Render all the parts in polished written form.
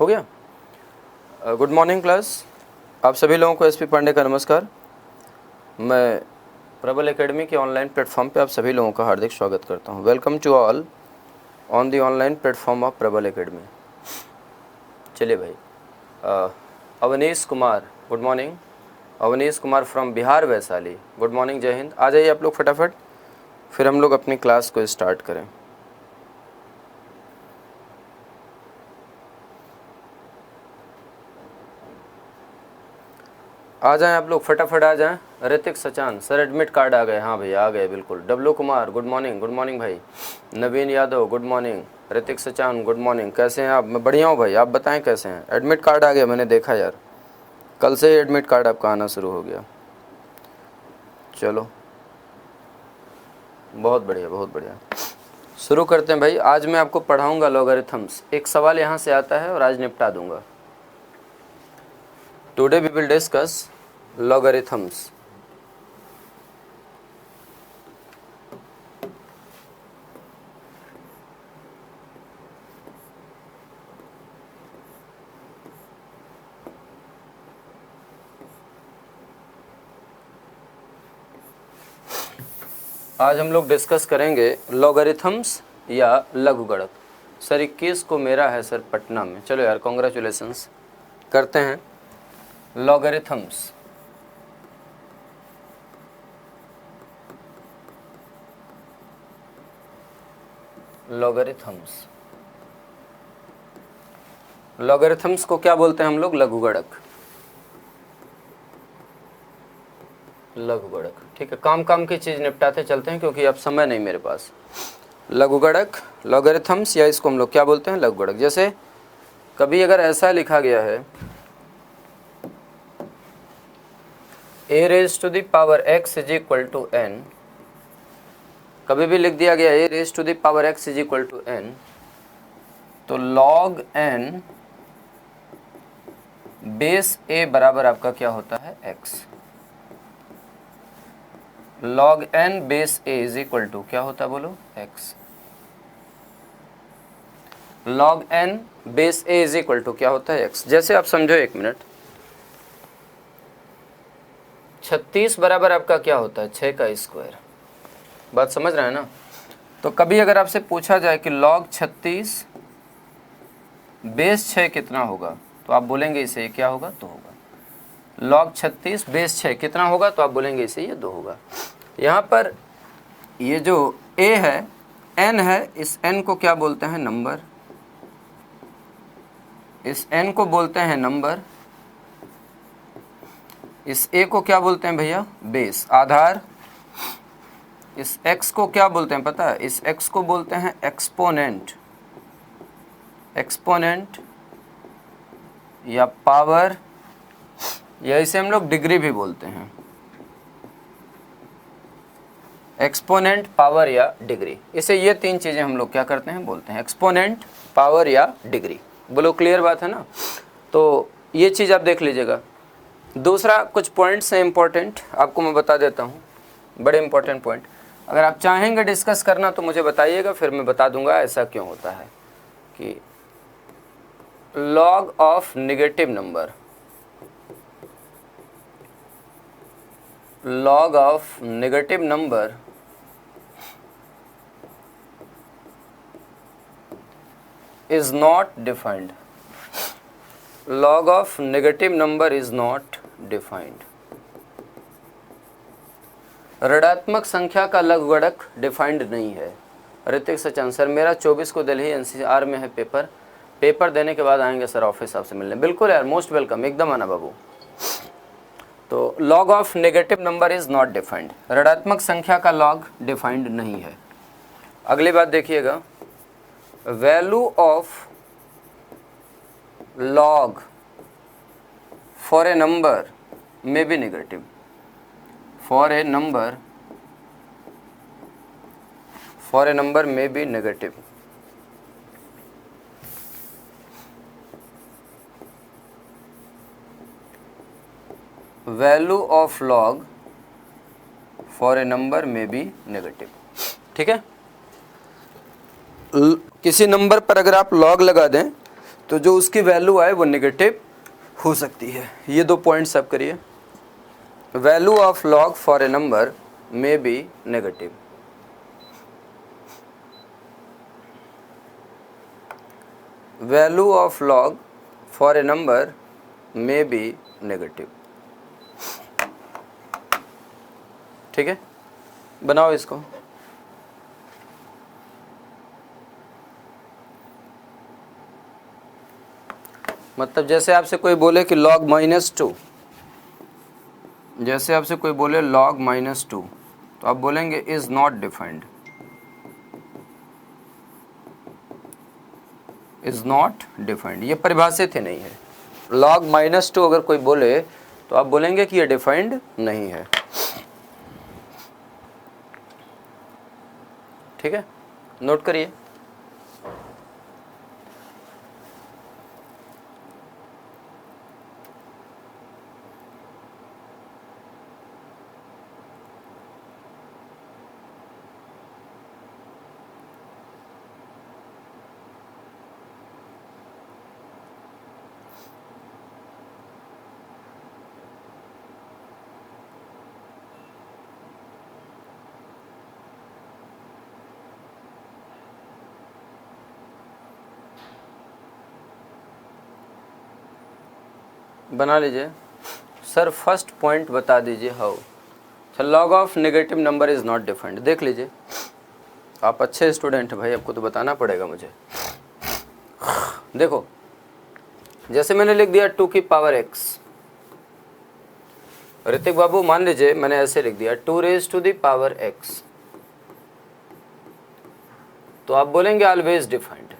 हो गया। Good morning class. आप सभी लोगों को एसपी पांडे का नमस्कार। मैं प्रबल एकेडमी के ऑनलाइन प्लेटफॉर्म पे आप सभी लोगों का हार्दिक स्वागत करता हूं। Welcome to all on the online platform of Prabal Academy. चलिए भाई, Avnish Kumar, good morning. Avnish Kumar from Bihar Vaishali, good morning, जय हिंद। आ जाइए आप लोग फटाफट, फिर हम लोग अपनी क्लास को स्टार्ट करें। आ जाएं आप लोग, फटाफट आ जाएं। Ritik Sachan sir, admit card आ गए? हाँ भैया आ गए, बिल्कुल। Dablu Kumar, good morning. Good morning भाई। Naveen Yadav, good morning. Ritik Sachan, good morning. कैसे हैं आप? मैं बढ़िया हूँ भाई, आप बताएं कैसे हैं? एडमिट कार्ड आ गया, मैंने देखा यार, कल से ही एडमिट कार्ड आपका आना शुरू हो गया। चलो बहुत बढ़िया, बहुत बढ़िया। शुरू करते हैं भाई। आज मैं आपको पढ़ाऊँगा लॉगरिथम्स। एक सवाल यहाँ से आता है और आज निपटा दूँगा। Today we will discuss logarithms. आज हम लोग डिस्कस करेंगे लॉगरिथम्स या लघुगणक। सर 21 को मेरा है सर पटना में। चलो यार, कॉन्ग्रेचुलेसन्स करते हैं। लॉगरिथम्स, लॉगरिथम्स, लॉगरिथम्स को क्या बोलते हैं हम लोग? लघुगणक। लघुगणक, ठीक है। काम काम की चीज़ निपटाते चलते हैं क्योंकि अब समय नहीं मेरे पास। लघुगणक, लॉगरिथम्स, या इसको हम लोग क्या बोलते हैं? लघुगणक। जैसे कभी अगर ऐसा लिखा गया है a raised to the power x is equal to n, कभी भी लिख दिया गया a raised to the power x is equal to n, तो log n बेस a बराबर आपका क्या होता है? x। log n base a is equal to क्या होता है बोलो? x। log n base a is equal to क्या होता है? x। जैसे आप समझो, एक मिनट, 36 बराबर आपका क्या होता है? 6 का स्क्वायर। बात समझ रहे हैं ना? तो कभी अगर आपसे पूछा जाए कि log 36 बेस 6 कितना होगा, तो आप बोलेंगे इसे ये क्या होगा? 2 होगा। log 36 बेस 6 कितना होगा, तो आप बोलेंगे इसे ये 2 होगा। यहाँ पर ये जो a है, n है, इस n को क्या बोलते हैं? नंबर। इस n को बोलते हैं नंबर। इस a को क्या बोलते हैं भैया? बेस, आधार। इस x को क्या बोलते हैं पता है? इस x को बोलते हैं एक्सपोनेंट। एक्सपोनेंट या पावर, या इसे हम लोग डिग्री भी बोलते हैं। एक्सपोनेंट, पावर या डिग्री, इसे ये तीन चीज़ें हम लोग क्या करते हैं? बोलते हैं। एक्सपोनेंट, पावर या डिग्री। बोलो क्लियर बात है ना? तो ये चीज़ आप देख लीजिएगा। दूसरा कुछ पॉइंट्स हैं इंपॉर्टेंट, आपको मैं बता देता हूँ, बड़े इंपॉर्टेंट पॉइंट। अगर आप चाहेंगे डिस्कस करना तो मुझे बताइएगा, फिर मैं बता दूंगा ऐसा क्यों होता है। कि log of negative number, log of negative number is not defined. Log of negative number is not defined. ऋणात्मक संख्या का लघुगणक डिफाइंड नहीं है। ऋतिक सचान सर, मेरा 24 को दिल्ली एनसीआर में है पेपर। पेपर देने के बाद आएंगे सर ऑफिस आपसे मिलने। बिल्कुल यार, मोस्ट वेलकम, एकदम आना बाबू। तो log of negative number is not defined, ऋणात्मक संख्या का लॉग डिफाइंड नहीं है। अगली बात देखिएगा, value of log for a number may be negative. For a number may be negative. Value of log for a number में बी नेगेटिव। ठीक है, किसी नंबर पर अगर आप लॉग लगा दें तो जो उसकी वैल्यू आए वो नेगेटिव हो सकती है। ये 2 पॉइंट्स आप करिए। Value of log for a number may be negative. Value of log for a number may be negative. ठीक है, बनाओ इसको। मतलब जैसे आपसे कोई बोले कि log -2, जैसे आपसे कोई बोले log -2, तो आप बोलेंगे is not defined. Is not defined, ये परिभाषित ही नहीं है। log -2 अगर कोई बोले तो आप बोलेंगे कि ये डिफाइंड नहीं है। ठीक है, नोट करिए। बना लीजिए। सर फर्स्ट पॉइंट बता दीजिए how. Log of negative number is not defined. देख लीजिए, आप अच्छे स्टूडेंट हैं भाई, आपको तो बताना पड़ेगा मुझे। देखो, जैसे मैंने लिख दिया 2 की पावर x। ऋतिक बाबू मान लीजिए मैंने ऐसे लिख दिया 2 raise to the power x, तो आप बोलेंगे ऑलवेज डिफाइंड।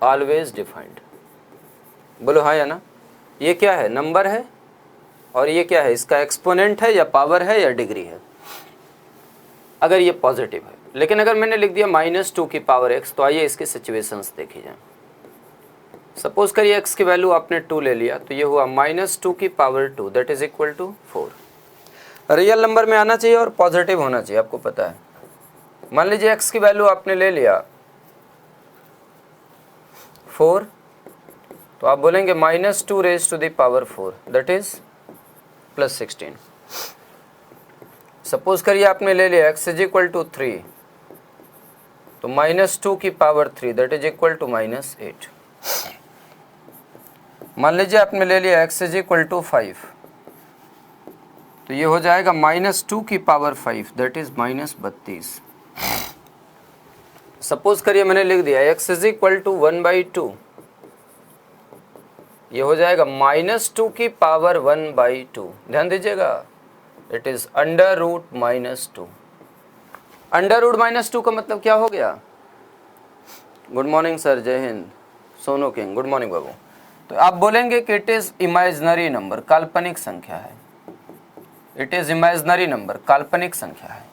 ऑलवेज डिफाइंड, बोलो हाँ या ना। ये क्या है, नंबर है, और ये क्या है, इसका एक्सपोनेंट है या पावर है या डिग्री है, अगर ये पॉजिटिव है। लेकिन अगर मैंने लिख दिया -2 की पावर x, तो आइए इसकी सिचुएशंस देखी जाए। सपोज करिए x की वैल्यू आपने 2 ले लिया, तो ये हुआ -2 की power 2 that is equal to 4। Real number में आना चाहिए और पॉजिटिव होना चाहिए, आपको पता है। मान लीजिए x की वैल्यू आपने ले लिया 4, तो आप बोलेंगे -2 raise to the power 4 that is +16। Suppose करिए आपने ले लिया x इज इक्वल टू 3, तो -2 की power 3 that is equal to -8। मान लीजिए आपने ले लिया x इज इक्वल टू 5, तो ये हो जाएगा -2 की पावर 5 दैट इज -32। सपोज करिए मैंने लिख दिया x इज इक्वल टू 1/2, ये हो जाएगा -2 की पावर 1/2। ध्यान दीजिएगा, इट इज √-2। √-2 का मतलब क्या हो गया। गुड मॉर्निंग सर, जय Hind. Sonu king, good morning बाबू। तो आप बोलेंगे कि इट इज इमेजिनरी नंबर, काल्पनिक संख्या है। इट इज इमेजिनरी नंबर, काल्पनिक संख्या है।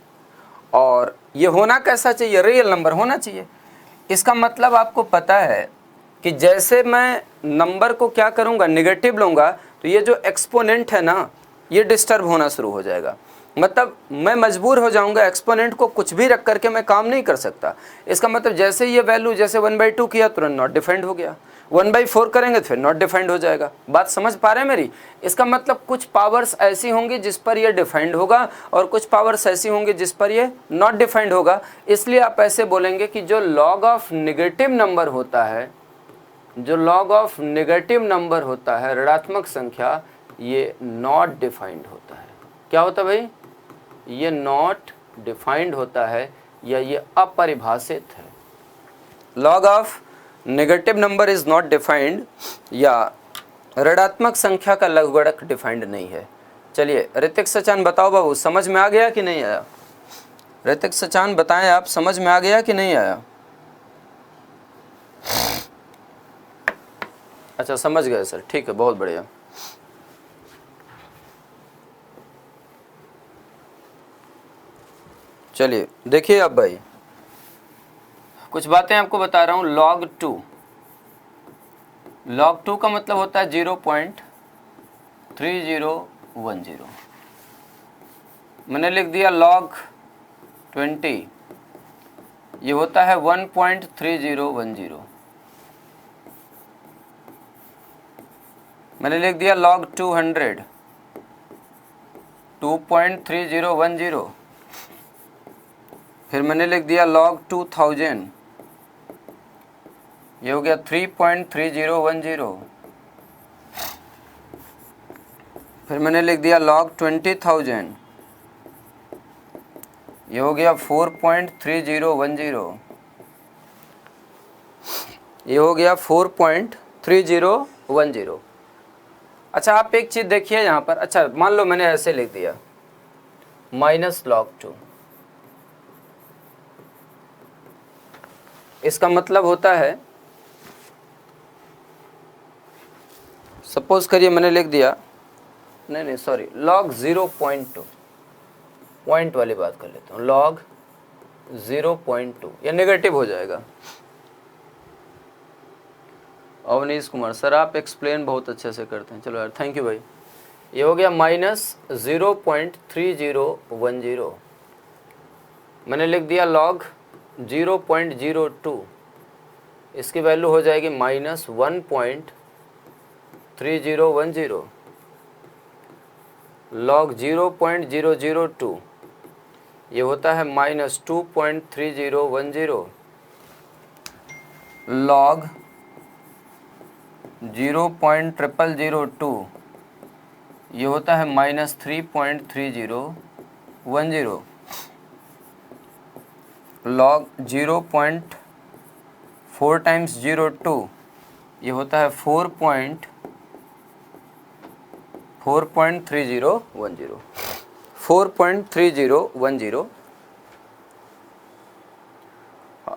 और ये होना कैसा चाहिए, रियल नंबर होना चाहिए। इसका मतलब आपको पता है कि जैसे मैं नंबर को क्या करूंगा, निगेटिव लूंगा, तो ये जो एक्सपोनेंट है ना, ये डिस्टर्ब होना शुरू हो जाएगा। मतलब मैं मजबूर हो जाऊंगा, एक्सपोनेंट को कुछ भी रख करके मैं काम नहीं कर सकता। इसका मतलब जैसे ये वैल्यू, जैसे 1/2 किया तुरंत नॉट डिफाइंड हो गया, 1/4 करेंगे तो फिर नॉट डिफाइंड हो जाएगा। बात समझ पा रहे हैं मेरी। इसका मतलब कुछ पावर्स ऐसी होंगी जिस पर ये डिफाइंड होगा, और कुछ पावर्स ऐसी होंगी जिस पर ये नॉट डिफाइंड होगा। इसलिए आप ऐसे बोलेंगे कि जो लॉग ऑफ नेगेटिव नंबर होता है, जो लॉग ऑफ नेगेटिव नंबर होता है, ऋणात्मक संख्या, ये नॉट डिफाइंड होता है। क्या होता है भाई, ये नॉट डिफाइंड होता है या ये अपरिभाषित है। Log of negative number is not defined, या ऋणात्मक संख्या का लघुगणक डिफाइंड नहीं है। चलिए ऋतिक सचान बताओ बाबू, समझ में आ गया कि नहीं आया। ऋतिक सचान बताएं, आप समझ में आ गया कि नहीं आया। अच्छा समझ गए सर, ठीक है, बहुत बढ़िया। चलिए देखिए अब भाई, कुछ बातें आपको बता रहा हूँ। log 2 का मतलब होता है 0.3010। मैंने लिख दिया log 20, ये होता है 1.3010। मैंने लिख दिया log 200 2.3010। फिर मैंने लिख दिया log 2000, ये हो गया 3.3010। फिर मैंने लिख दिया log 20,000, ये हो गया 4.3010। ये हो गया 4.3010। अच्छा आप एक चीज़ देखिए यहाँ पर। अच्छा मान लो मैंने ऐसे लिख दिया माइनस log 2, इसका मतलब होता है, सपोज करिए मैंने लिख दिया, नहीं सॉरी, log 0.2, पॉइंट वाली बात कर लेता हूँ, log 0.2, यह नेगेटिव हो जाएगा। अवनीश कुमार सर आप एक्सप्लेन बहुत अच्छे से करते हैं, चलो यार थैंक यू भाई। ये हो गया माइनस 0.3010। मैंने लिख दिया log 0.02, इसकी वैल्यू हो जाएगी माइनस 1.3010। log 0.002 ये होता है माइनस 2.3010। log 0.0002 ये होता है माइनस 3.3010। log 0.4 टाइम्स 02 ये होता है 4.3010। 4.3010।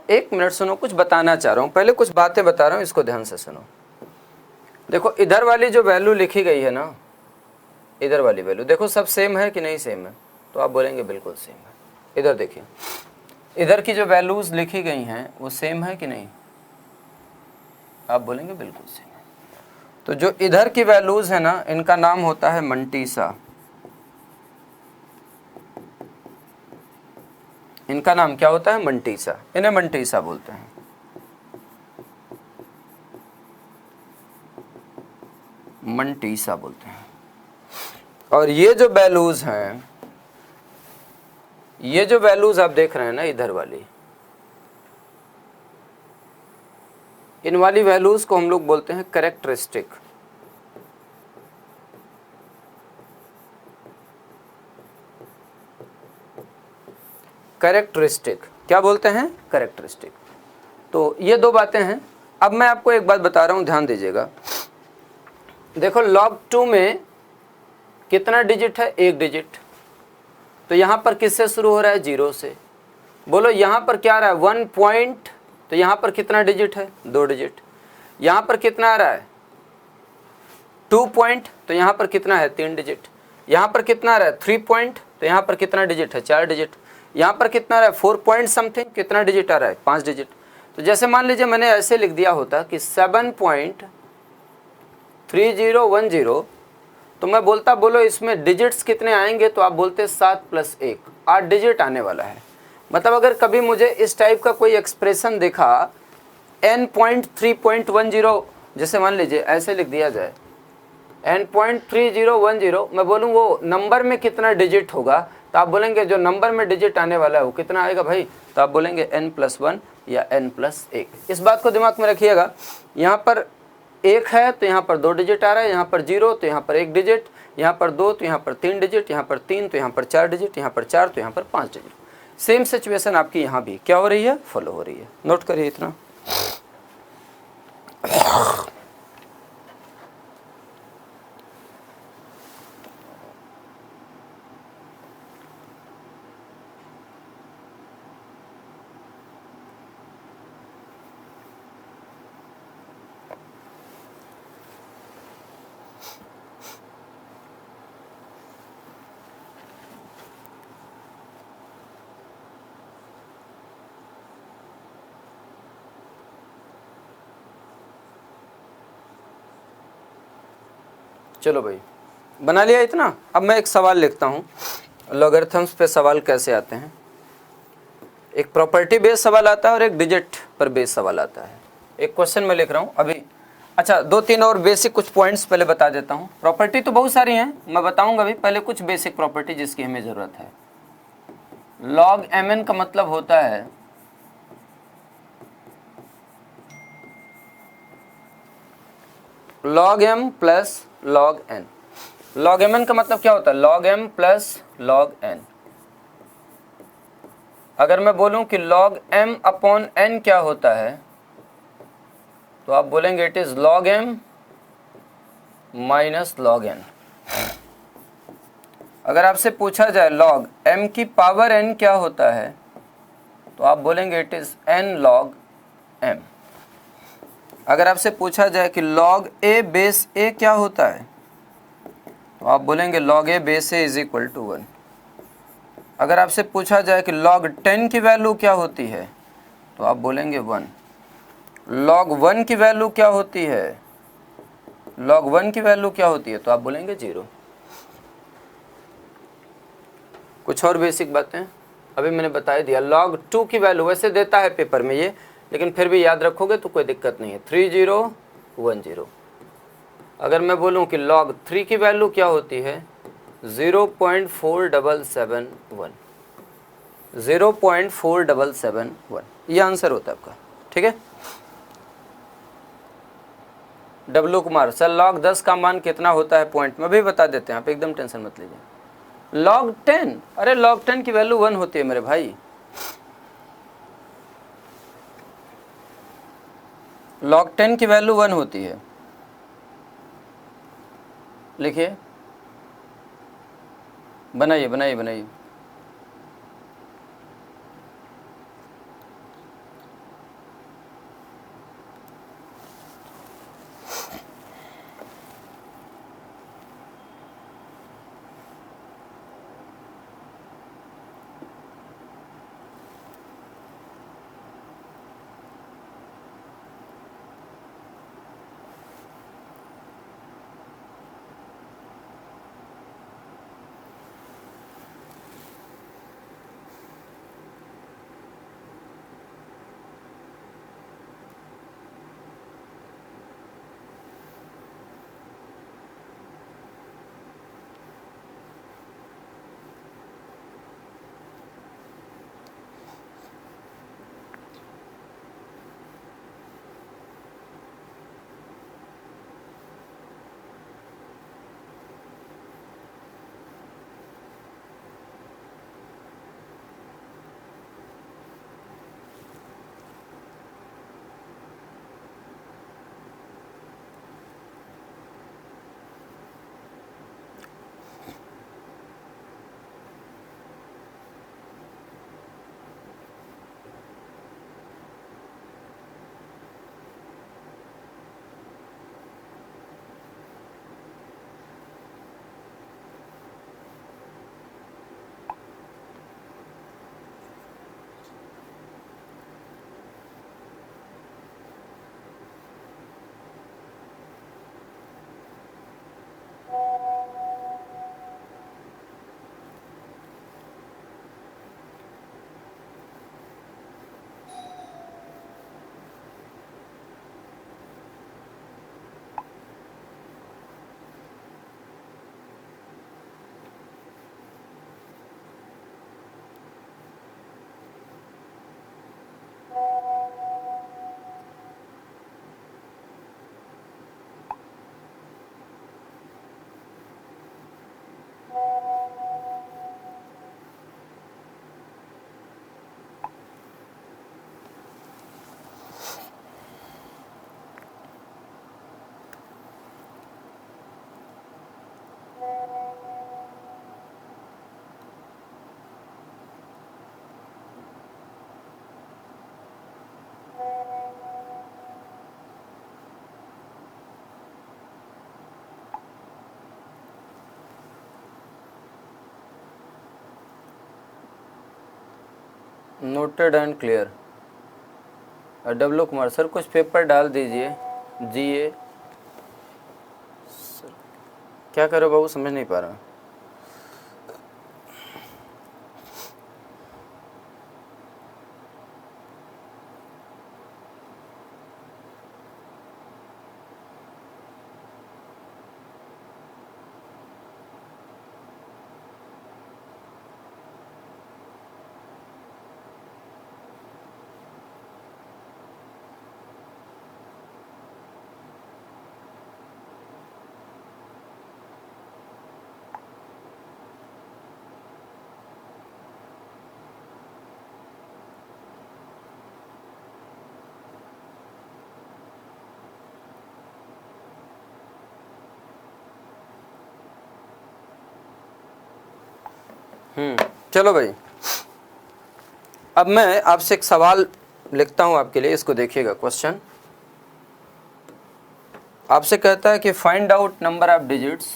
एक मिनट सुनो, कुछ बताना चाह रहा हूँ, पहले कुछ बातें बता रहा हूँ, इसको ध्यान से सुनो। देखो इधर वाली जो वैल्यू लिखी गई है ना, इधर वाली वैल्यू देखो सब सेम है कि नहीं सेम है, तो आप बोलेंगे बिल्कुल सेम है। इधर देखिए, इधर की जो वैल्यूज लिखी गई हैं वो सेम है कि नहीं, आप बोलेंगे बिल्कुल सेम है। तो जो इधर की वैल्यूज है ना, इनका नाम होता है मंटीसा। इनका नाम क्या होता है, मंटीसा, इन्हें मंटीसा बोलते हैं। मंटीसा बोलते हैं। और ये जो वैल्यूज हैं, ये जो वैल्यूज आप देख रहे हैं ना इधर वाली, इन वाली वैल्यूज को हम लोग बोलते हैं कैरेक्टरिस्टिक। कैरेक्टरिस्टिक क्या बोलते हैं, कैरेक्टरिस्टिक। तो ये दो बातें हैं। अब मैं आपको एक बात बता रहा हूं, ध्यान दीजिएगा। देखो log 2 में कितना डिजिट है, एक डिजिट। तो यहां पर किससे शुरू हो रहा है, 0 से। बोलो यहां पर क्या आ रहा है, 1 पॉइंट, तो यहां पर कितना डिजिट है, 2 डिजिट। यहां पर कितना आ रहा है, 2 पॉइंट, तो यहां पर कितना है, 3 डिजिट। यहां पर कितना आ रहा है, 3 पॉइंट, तो यहां पर कितना डिजिट है, 4 डिजिट। यहां पर कितना आ रहा है, 4 पॉइंट समथिंग, कितना डिजिट आ रहा है, 5 डिजिट। तो जैसे मान लीजिए मैंने ऐसे लिख दिया होता कि 7.3010, तो मैं बोलता बोलो इसमें डिजिट्स कितने आएंगे, तो आप बोलते 7 + 1, 8 डिजिट आने वाला है। मतलब अगर कभी मुझे इस टाइप का कोई एक्सप्रेशन देखा n.3.10, जैसे मान लीजिए ऐसे लिख दिया जाए n.3010, मैं बोलूँ वो नंबर में कितना डिजिट होगा, तो आप बोलेंगे जो नंबर में डिजिट आने वाला है वो कितना आएगा भाई, तो आप बोलेंगे n+1 या n+1। इस बात को दिमाग में रखिएगा। यहाँ पर 1 है तो यहाँ पर 2 डिजिट आ रहा है, यहाँ पर 0 तो यहाँ पर 1 डिजिट, यहाँ पर 2 तो यहाँ पर 3 डिजिट, यहाँ पर 3 तो यहाँ पर 4 डिजिट, यहाँ पर 4 तो यहाँ पर 5 डिजिट। सेम सिचुएशन आपकी यहाँ भी क्या हो रही है, फॉलो हो रही है। नोट करिए इतना। चलो भाई बना लिया इतना। अब मैं एक सवाल लिखता हूँ, लॉगरिथम्स पे सवाल कैसे आते हैं। एक प्रॉपर्टी बेस्ड सवाल आता है और एक डिजिट पर बेस्ड सवाल आता है। एक क्वेश्चन मैं लिख रहा हूँ, अभी अच्छा, 2-3 और बेसिक कुछ पॉइंट्स पहले बता देता हूँ। प्रॉपर्टी तो बहुत सारी हैं, मैं बताऊंगा अभी, पहले कुछ बेसिक प्रॉपर्टी जिसकी हमें ज़रूरत है। log mn का मतलब होता है log m plus log n। log mn का मतलब क्या होता है? log m plus log n। अगर मैं बोलूं कि log m अपॉन n क्या होता है, तो आप बोलेंगे it is log m minus log n। अगर आपसे पूछा जाए log m की पावर n क्या होता है, तो आप बोलेंगे it is n log m। अगर आपसे पूछा जाए कि log a बेस a क्या होता है, तो आप बोलेंगे log a base a is equal to 1। अगर आपसे पूछा जाए कि log 10 की वैल्यू क्या होती है, तो आप बोलेंगे 1। log 1 की वैल्यू क्या होती है, log 1 की वैल्यू क्या होती है, तो आप बोलेंगे 0। कुछ और बेसिक बातें अभी मैंने बता दिया। log 2 की वैल्यू वैसे देता है पेपर में ये, लेकिन फिर भी याद रखोगे तो कोई दिक्कत नहीं है, 3010। अगर मैं बोलूं कि log 3 की वैल्यू क्या होती है, 0.4771। 0.4771 ये आंसर होता है आपका। ठीक है। डब्लू कुमार सर, log 10 का मान कितना होता है पॉइंट में? भी बता देते हैं, आप एकदम टेंशन मत लीजिए। log 10, अरे log 10 की वैल्यू 1 होती है मेरे भाई। log 10 की वैल्यू 1 होती है। लिखिए, बनाइए बनाइए बनाइए। Noted and clear. W Kumar sir, कुछ पेपर डाल दीजिए। जीए क्या करो बाबू, समझ नहीं पा रहा। चलो भाई, अब मैं आपसे एक सवाल लिखता हूं आपके लिए, इसको देखिएगा। क्वेश्चन आपसे कहता है कि find out number of digits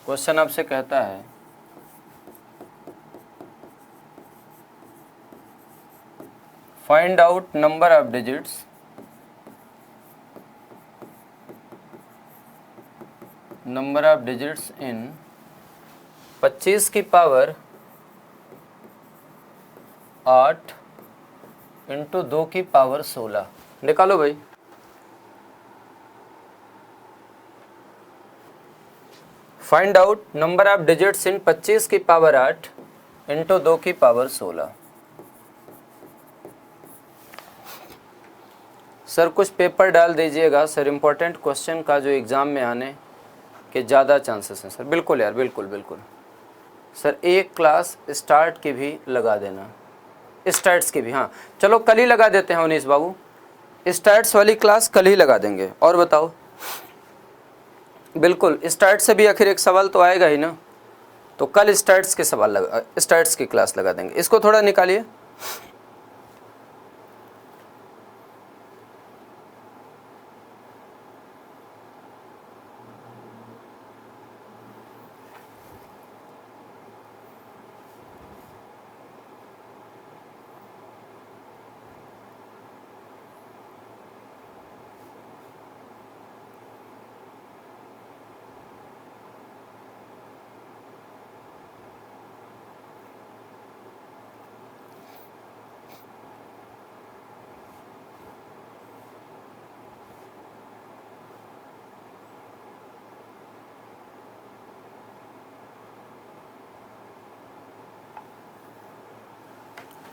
question आपसे कहता है find out number of digits इन 25 की पावर 8 इंटू 2 की पावर 16। निकालो भाई। Find out number of digits इन 25 की पावर 8 इंटू 2 की पावर 16। सर कुछ पेपर डाल दीजिएगा सर, इम्पोर्टेंट क्वेश्चन का जो एग्ज़ाम में आने के ज़्यादा चांसेस हैं सर। बिल्कुल यार, बिल्कुल बिल्कुल सर। एक क्लास स्टार्ट की भी लगा देना, स्टैट्स की भी। हाँ चलो कल ही लगा देते हैं उनीस बाबू, स्टैट्स वाली क्लास कल ही लगा देंगे। और बताओ, बिल्कुल स्टैट्स से भी आखिर एक सवाल तो आएगा ही ना, तो कल स्टैट्स के सवाल स्टैट्स की क्लास लगा देंगे। इसको थोड़ा निकालिए।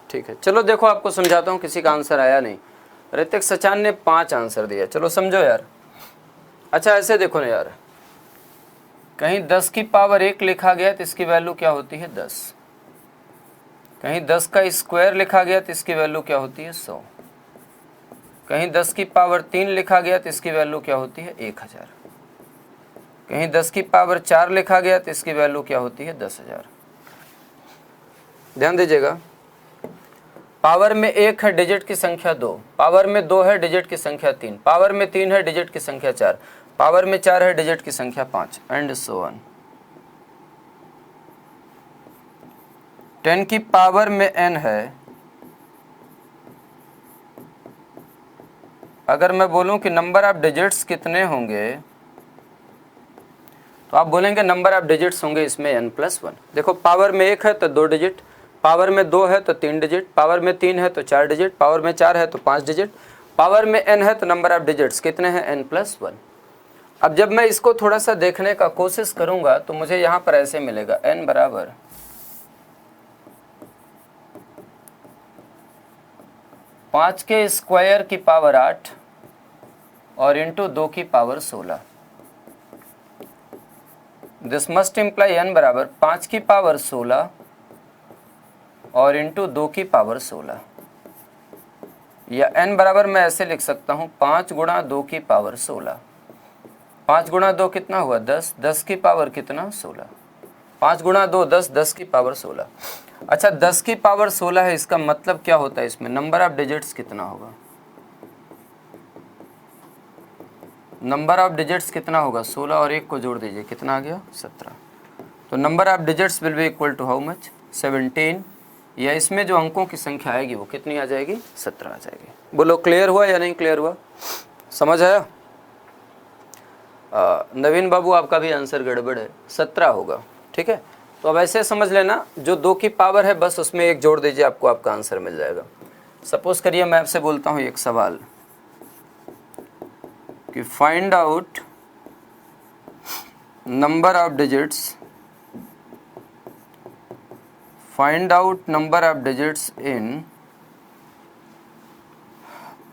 ठीक है चलो देखो, आपको समझाता हूँ। किसी का आंसर आया नहीं। ऋतिक सचान ने 5 आंसर दिया। चलो समझो यार। अच्छा ऐसे देखो ना यार, कहीं 10 की पावर 1 लिखा गया तो इसकी वैल्यू क्या होती है 10। कहीं 10 का स्क्वायर लिखा गया तो इसकी वैल्यू क्या होती है 100। कहीं 10 की पावर 3 लिखा गया तो इसकी वैल्यू क्या होती है 1000। कहीं 10 की पावर 4 लिखा गया तो इसकी वैल्यू क्या होती है 10,000। ध्यान दीजिएगा, पावर में 1 है डिजिट की संख्या 2, पावर में 2 है डिजिट की संख्या 3, पावर में 3 है डिजिट की संख्या 4, पावर में 4 है डिजिट की संख्या 5 एंड सो ऑन। 10 की पावर में n है। अगर मैं बोलूं कि नंबर ऑफ डिजिट्स कितने होंगे, तो आप बोलेंगे नंबर ऑफ डिजिट्स होंगे इसमें n+1। देखो पावर में 1 है तो 2 डिजिट, पावर में 2 है तो 3 डिजिट, पावर में 3 है तो 4 डिजिट, पावर में 4 है तो 5 डिजिट, पावर में n है तो नंबर ऑफ डिजिट्स कितने हैं n+1। अब जब मैं इसको थोड़ा सा देखने का कोशिश करूंगा तो मुझे यहाँ पर ऐसे मिलेगा n बराबर 5 के स्क्वायर की पावर 8 और इंटू 2 की power 16। This must imply n बराबर 5 की पावर 16 और इंटू 2 की पावर 16, या n बराबर मैं ऐसे लिख सकता हूँ 5 गुणा 2 की पावर 16। 5 गुणा 2 कितना हुआ 10, 10 की पावर कितना 16, 5 गुणा 2 10, 10 की पावर 16। अच्छा 10 की पावर 16 है, इसका मतलब क्या होता है, इसमें नंबर ऑफ डिजिट्स कितना होगा, नंबर ऑफ डिजिट्स कितना होगा 16 और 1 को जोड़ दीजिए कितना आ गया 17। तो number of digits will be equal to how much 17, या इसमें जो अंकों की संख्या आएगी वो कितनी आ जाएगी 17 आ जाएगी। बोलो क्लियर हुआ या नहीं क्लियर हुआ, समझ आया। नवीन बाबू आपका भी आंसर गड़बड़ है, 17 होगा। ठीक है, तो अब ऐसे समझ लेना, जो 2 की पावर है बस उसमें 1 जोड़ दीजिए, आपको आपका आंसर मिल जाएगा। सपोज करिए मैं आपसे बोलता हूँ एक सवाल कि find out number of digits, find out number of digits इन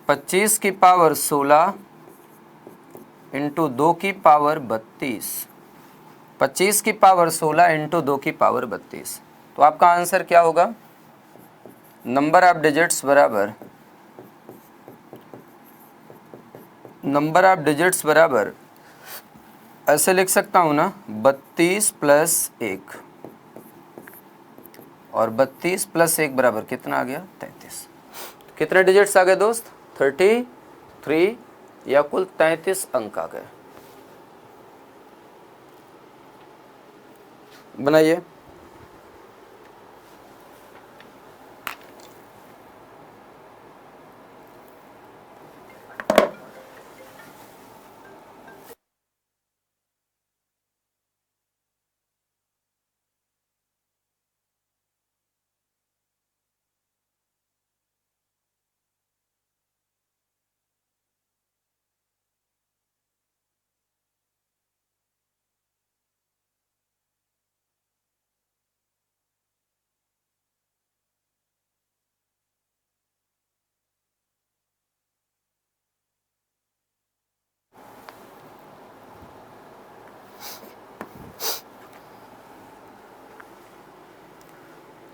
25 की पावर 16 इंटू 2 की पावर 32। 25 की पावर 16 इंटू 2 की पावर 32। तो आपका आंसर क्या होगा, नंबर ऑफ डिजिट्स बराबर, नंबर ऑफ डिजिट्स बराबर ऐसे लिख सकता हूँ ना, 32 प्लस 1, और 32 प्लस 1 बराबर कितना आ गया, 33। कितने डिजिट्स आ गए दोस्त, 33, या कुल 33 अंक आ गए। बनाइए।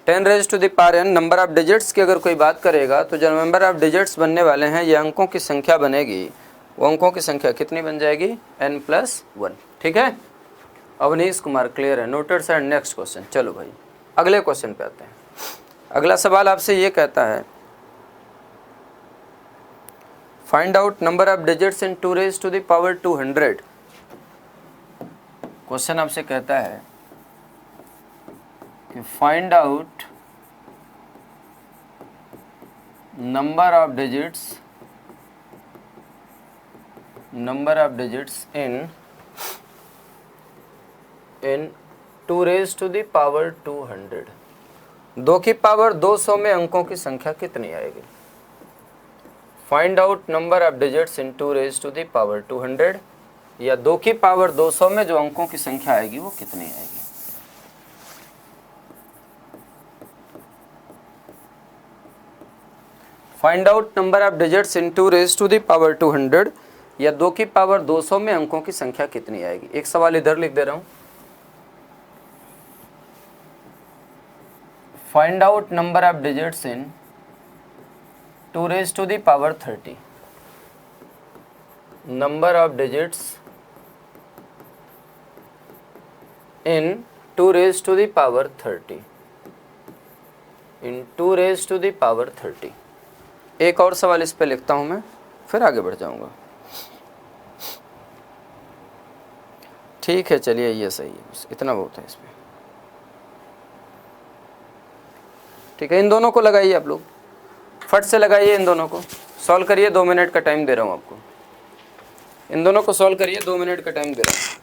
Ten raise to the power n number of digits की अगर कोई बात करेगा तो जो नंबर ऑफ डिजिट्स बनने वाले हैं, ये अंकों की संख्या बनेगी, वो अंकों की संख्या कितनी बन जाएगी, n+1। ठीक है, अवनीश कुमार क्लियर है, नोटेड सर। नेक्स्ट क्वेश्चन, चलो भाई अगले क्वेश्चन पे आते हैं। अगला सवाल आपसे ये कहता है, find out number of digits in 2 raise to the power 200। Question आपसे कहता है कि find out number of digits in 2 raise to the power 200। 2 की पावर 200 में अंकों की संख्या कितनी आएगी। Find out number of digits in 2 raise to the power 200, या 2 की पावर 200 में जो अंकों की संख्या आएगी वो कितनी आएगी। Find out number of digits in 2 raise to the power 200, या 2 की पावर 200 में अंकों की संख्या कितनी आएगी। एक सवाल इधर लिख दे रहा हूं, find out number of digits in 2 raise to the power 30। Number of digits in 2 raise to the power 30, in 2 raise to the power 30। एक और सवाल इस पे लिखता हूं मैं, फिर आगे बढ़ जाऊंगा। ठीक है, चलिए ये सही है, बस इतना बहुत है इसमें। ठीक है, इन दोनों को लगाइए आप लोग, फट से लगाइए, इन दोनों को सॉल्व करिए। 2 मिनट का टाइम दे रहा हूं आपको, इन दोनों को सॉल्व करिए, 2 मिनट का टाइम दे रहा हूं।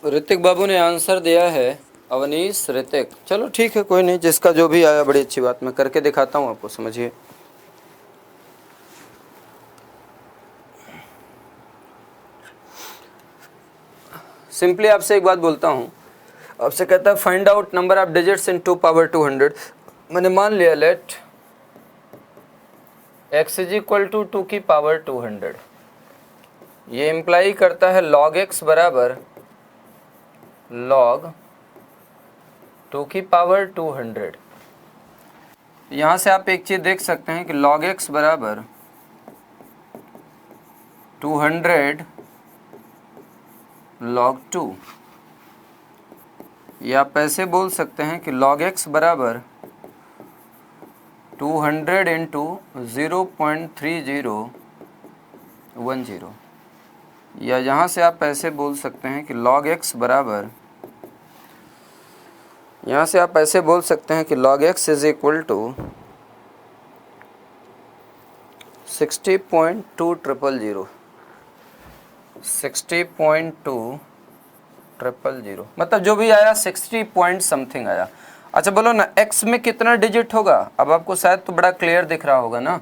ऋतिक बाबू ने आंसर दिया है अवनीश ऋतिक। चलो ठीक है, कोई नहीं, जिसका जो भी आया बड़ी अच्छी बात। मैं करके दिखाता हूँ आपको, समझिए। सिंपली आपसे एक बात बोलता हूँ, आपसे कहता है find out number of digits in 2 power 200। मैंने मान लिया let x is equal to 2 की पावर 200। ये इम्प्लाई करता है log x बराबर log 2 की पावर 200। यहाँ से आप एक चीज़ देख सकते हैं कि log x बराबर 200 log 2, या आप ऐसे बोल सकते हैं कि log x बराबर 200 इंटू 0.3010, या यहाँ से आप ऐसे बोल सकते हैं कि log x बराबर, यहाँ से आप ऐसे बोल सकते हैं कि log x is equal to 60.2000, 60.2000, मतलब जो भी आया 60 पॉइंट समथिंग आया। अच्छा बोलो ना, x में कितना डिजिट होगा? अब आपको शायद तो बड़ा क्लियर दिख रहा होगा ना।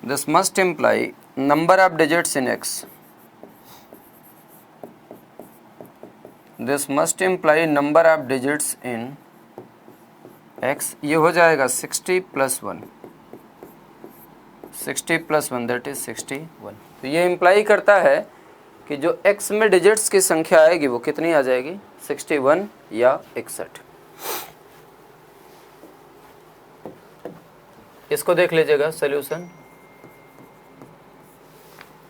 This must imply number of digits in x, this must imply number of digits in x। ये हो जाएगा 60 प्लस 1, 60 प्लस 1 दैट इज 61। तो ये इम्प्लाई करता है कि जो x में डिजिट्स की संख्या आएगी वो कितनी आ जाएगी? 61 या 61। इसको देख लीजिएगा सॉल्यूशन,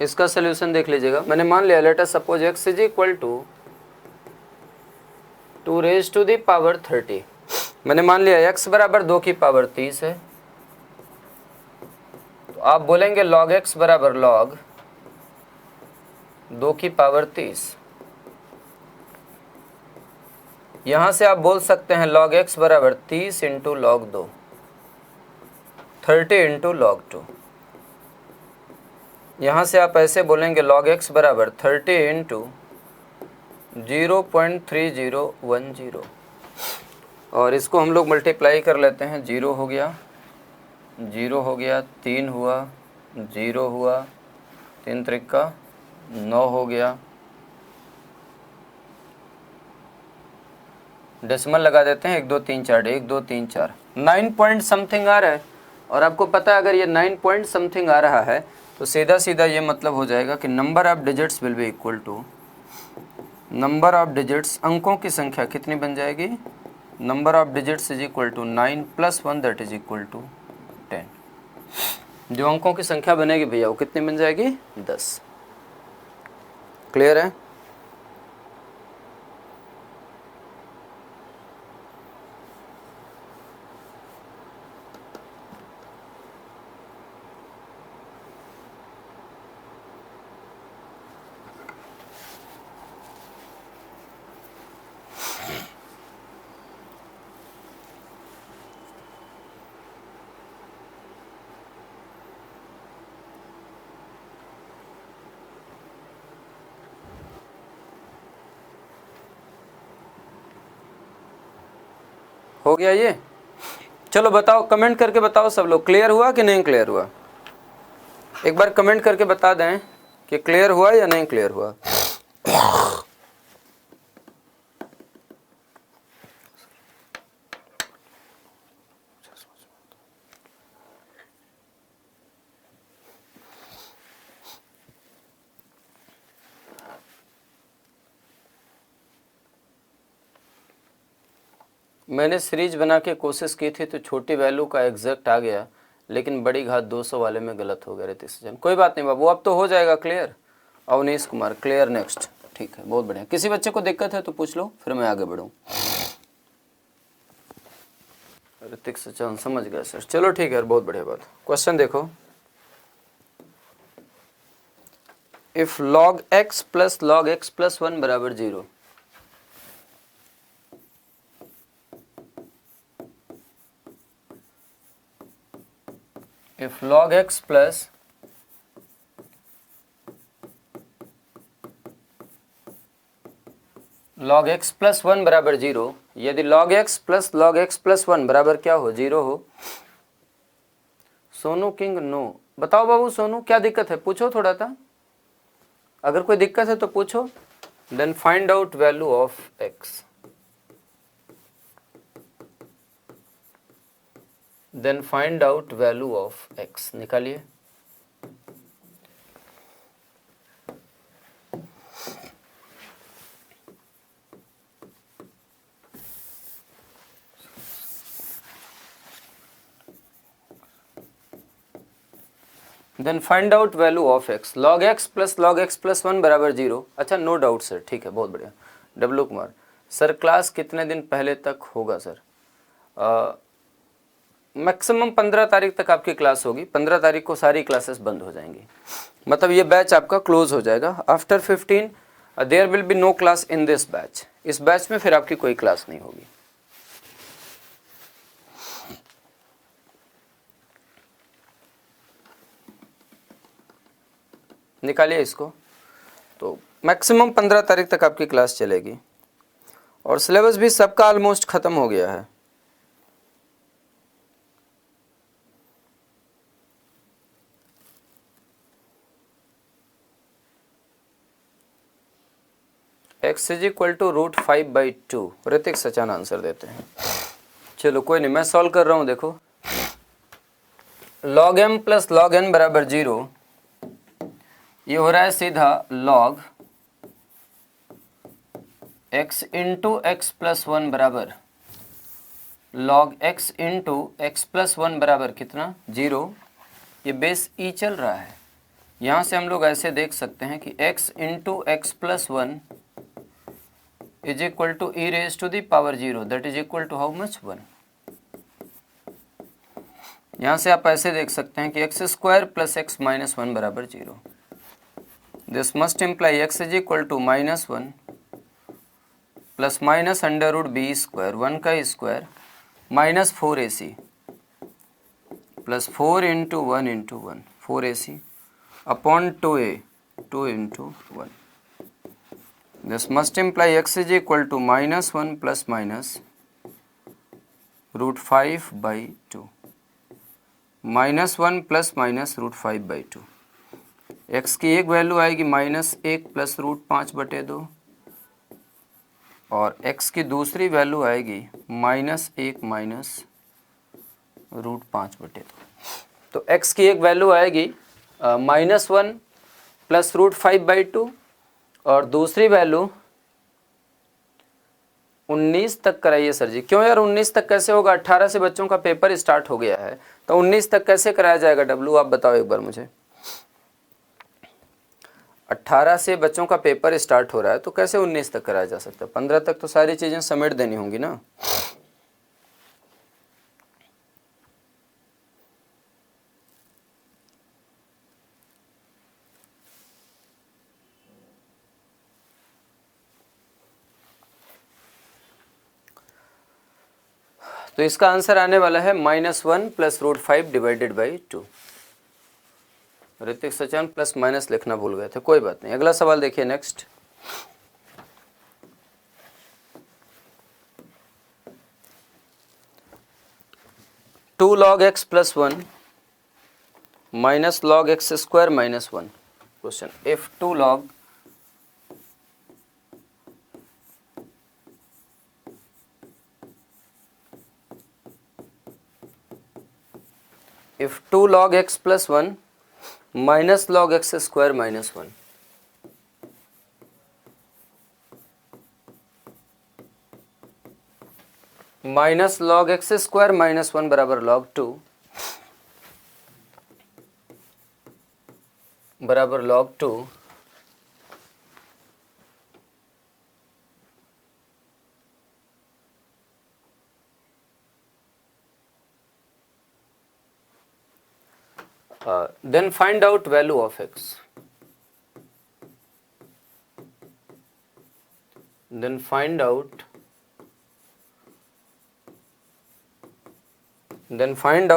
इसका सॉल्यूशन देख लीजिएगा। मैंने मान लिया let us suppose x is equal to 2 raise to the power 30। मैंने मान लिया x बराबर 2 की पावर 30 है, तो आप बोलेंगे log x बराबर log 2 की पावर 30। यहाँ से आप बोल सकते हैं log x बराबर 30 इंटू log 2, 30 इंटू log 2। यहाँ से आप ऐसे बोलेंगे log x बराबर 30 इंटू 0.3010, और इसको हम लोग मल्टीप्लाई कर लेते हैं। 0 हो गया, 0 हो गया, 3 हुआ, 0 हुआ, 3 त्रिका 9 हो गया। डेसिमल लगा देते हैं, 1 2 3 4, 1 2 3 4, 9 पॉइंट समथिंग आ रहा है। और आपको पता है अगर ये 9 पॉइंट समथिंग आ रहा है तो सीधा सीधा ये मतलब हो जाएगा कि number of digits will be equal to, number of digits, अंकों की संख्या कितनी बन जाएगी? Number of digits is equal to 9 plus 1 that is equal to 10। जो अंकों की संख्या बनेगी भैया वो कितनी बन जाएगी? 10। क्लियर है? हो गया ये? चलो बताओ, कमेंट करके बताओ सब लोग, क्लियर हुआ कि नहीं क्लियर हुआ? एक बार कमेंट करके बता दें कि क्लियर हुआ या नहीं क्लियर हुआ। मैंने सीरीज बना के कोशिश की थी तो छोटी वैल्यू का एग्जैक्ट आ गया, लेकिन बड़ी घात 200 वाले में गलत हो गया। ऋतिक जन, कोई बात नहीं बाबू, अब तो हो जाएगा clear. Avnish Kumar clear next, ठीक है, बहुत बढ़िया। किसी बच्चे को दिक्कत है तो पूछ लो, फिर मैं आगे बढ़ूँ। ऋतिक सचन समझ गया सर, चलो ठीक है, बहुत बढ़िया बात। क्वेश्चन देखो, if log x plus log x plus 1 बराबर 0, if log x plus log x plus 1 बराबर 0, यदि log x प्लस 1 बराबर क्या हो, 0 हो। Sonu king no. बताओ बाबू सोनू क्या दिक्कत है, पूछो थोड़ा सा, अगर कोई दिक्कत है तो पूछो। Then find out value of x, then find out value of x निकालिए। Then find out value of x, log x plus 1 बराबर 0। अच्छा नो डाउट सर, ठीक है, बहुत बढ़िया। डब्लू कुमार सर, क्लास कितने दिन पहले तक होगा सर? मैक्सिमम 15 तारीख तक आपकी क्लास होगी। 15 तारीख को सारी क्लासेस बंद हो जाएंगी, मतलब ये बैच आपका क्लोज हो जाएगा। After 15 there will be no class in this batch. इस बैच में फिर आपकी कोई क्लास नहीं होगी। निकालिए इसको। तो मैक्सिमम 15 तारीख तक आपकी क्लास चलेगी और सिलेबस भी सबका ऑलमोस्ट ख़त्म हो गया है। x is equal to √5/2। Hrithik Sachan answer देते हैं। चलो कोई नहीं, मैं सॉल्व कर रहा हूँ। देखो log m plus log n बराबर 0, ये हो रहा है सीधा log x into x plus 1 बराबर log x into x plus 1 बराबर कितना, 0। ये बेस e चल रहा है, यहाँ से हम लोग ऐसे देख सकते हैं कि x into x plus 1 is equal to e raise to the power 0, that is equal to how much, 1। यहाँ से आप ऐसे देख सकते हैं कि x square plus x minus 1 बराबर 0। This must imply x is equal to -1 plus minus under root b square, 1 का square minus 4ac plus 4 into 1 into 1, 4ac upon 2a, 2 into 1। This must imply x is equal to -1 plus minus √5/2, -1 plus minus √5/2। x की एक value आएगी -1 plus √5/2 और x की दूसरी value आएगी -1 minus √5/2। तो x की एक वैल्यू आएगी -1 प्लस √5/2 और दूसरी वैल्यू 19 तक कराइए सर जी। क्यों यार 19 तक कैसे होगा? 18 से बच्चों का पेपर स्टार्ट हो गया है, तो 19 तक कैसे कराया जाएगा? डब्लू आप बताओ एक बार मुझे। 18 से बच्चों का पेपर स्टार्ट हो रहा है तो कैसे 19 तक कराया जा सकता है? 15 तक तो सारी चीज़ें समेट देनी होंगी ना। तो इसका आंसर आने वाला है -1 plus √5 divided by 2। Hrithik Sachan plus minus लिखना भूल गए थे, कोई बात नहीं। अगला सवाल देखिए next. Two log x plus 1 minus log x square minus 1। Question, if 2 log if 2 log x plus 1 minus log x square minus 1, minus log x square minus 1 बराबर log 2 बराबर log 2, then find out value of x, then find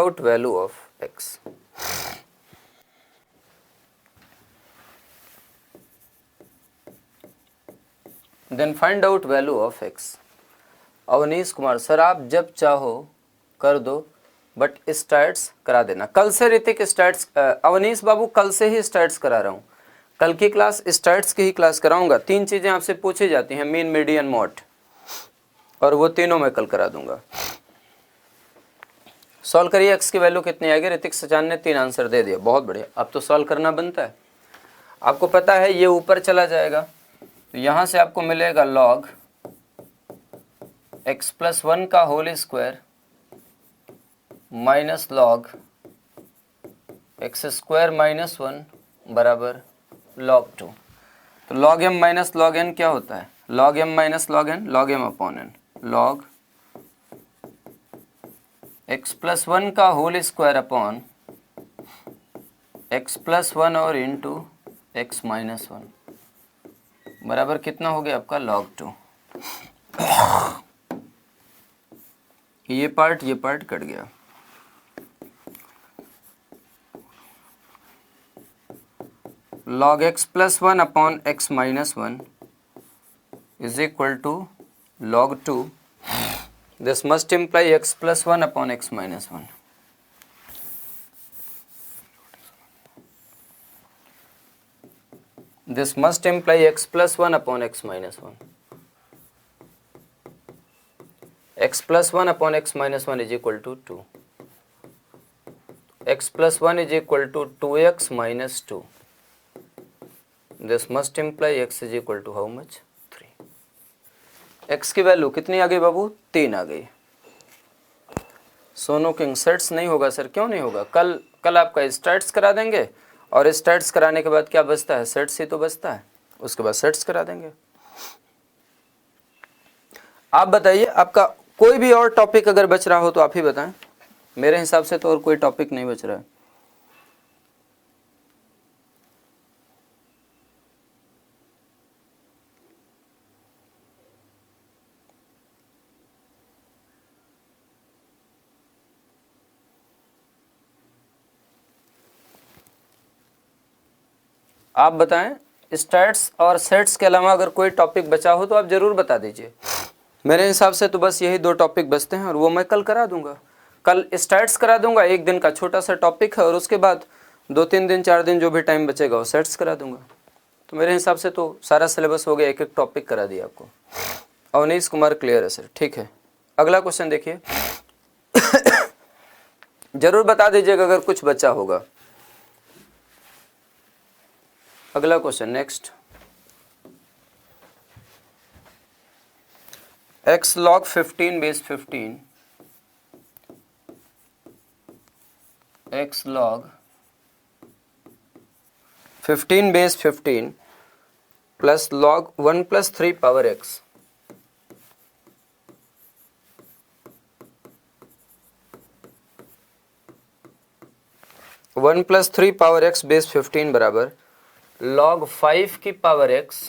out value of x। Then find out value of x. Avnish Kumar, sir आप जब चाहो कर दो but starts करा देना। कल से ऋतिक स्टार्ट्स, अवनीश बाबू कल से ही स्टार्ट्स करा रहा हूँ। कल की क्लास स्टार्ट्स की ही क्लास कराऊंगा। 3 चीज़ें आपसे पूछी जाती हैं, मीन मीडियन मोड, और वो तीनों मैं कल करा दूंगा। सॉल्व करिए, एक्स की वैल्यू कितनी आएगी। ऋतिक सचान ने 3 आंसर दे दिया, बहुत बढ़िया। अब तो सॉल्व करना बनता है। आपको पता है ये ऊपर चला जाएगा तो यहाँ से आपको मिलेगा log x प्लस 1 का whole square minus log x square minus 1 बराबर log 2। तो log m minus log n क्या होता है? log m minus log n, log m upon n, log x plus 1 का whole square upon x plus 1 और into x minus 1 बराबर कितना हो गया आपका log 2। ये पार्ट कट गया। log x plus 1 upon x minus 1 is equal to log 2। This must imply x plus 1 upon x minus 1। This must imply x plus 1 upon x minus 1. X plus 1 upon x minus 1 is equal to 2. X plus 1 is equal to 2x minus 2. This must imply x is equal to how much? 3. x की value कितनी आ गई बाबू? 3 आ गई। Sonu king, sets नहीं होगा sir. क्यों नहीं होगा? कल आपका स्टार्ट्स करा देंगे और स्टार्ट्स कराने के बाद क्या बचता है? सेट्स ही तो बचता है, उसके बाद सेट्स करा देंगे। आप बताइए, आपका कोई भी और टॉपिक अगर बच रहा हो तो आप ही बताएं। मेरे हिसाब से तो और कोई टॉपिक नहीं बच रहा है। आप बताएं, स्टार्ट्स और सेट्स के अलावा अगर कोई टॉपिक बचा हो तो आप जरूर बता दीजिए। मेरे हिसाब से तो बस यही 2 टॉपिक बचते हैं और वो मैं कल करा दूंगा। कल स्टार्ट्स करा दूंगा, 1 दिन का छोटा सा टॉपिक है, और उसके बाद 2-3 दिन 4 दिन जो भी टाइम बचेगा वो सेट्स करा दूंगा। तो मेरे हिसाब से तो सारा सिलेबस हो गया, एक टॉपिक करा दिया आपको। अवनीश कुमार क्लियर है सर, ठीक है। अगला क्वेश्चन देखिए। जरूर बता दीजिएगा अगर कुछ बचा होगा। अगला question, next. x log 15 base 15, x log 15 base 15 plus log 1 plus 3 power x, one plus 3 power x base 15 बराबर log 5 की पावर x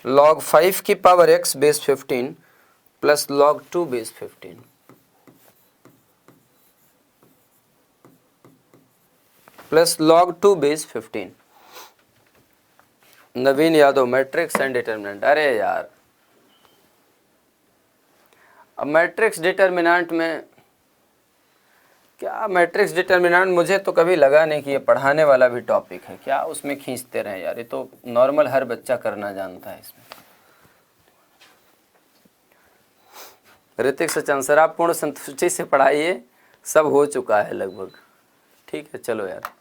log 5 की power x base 15 plus log 2 base 15 plus log 2 base 15। Naveen Yadav, matrix and determinant. अरे यार, अब matrix determinant में क्या, matrix determinant मुझे तो कभी लगा नहीं कि ये पढ़ाने वाला भी टॉपिक है। क्या उसमें खींचते रहे यार, ये तो नॉर्मल हर बच्चा करना जानता है। इसमें ऋतिक सचन, सर आप पूर्ण संतुष्टि से पढ़ाइए, सब हो चुका है लगभग। ठीक है, चलो यार।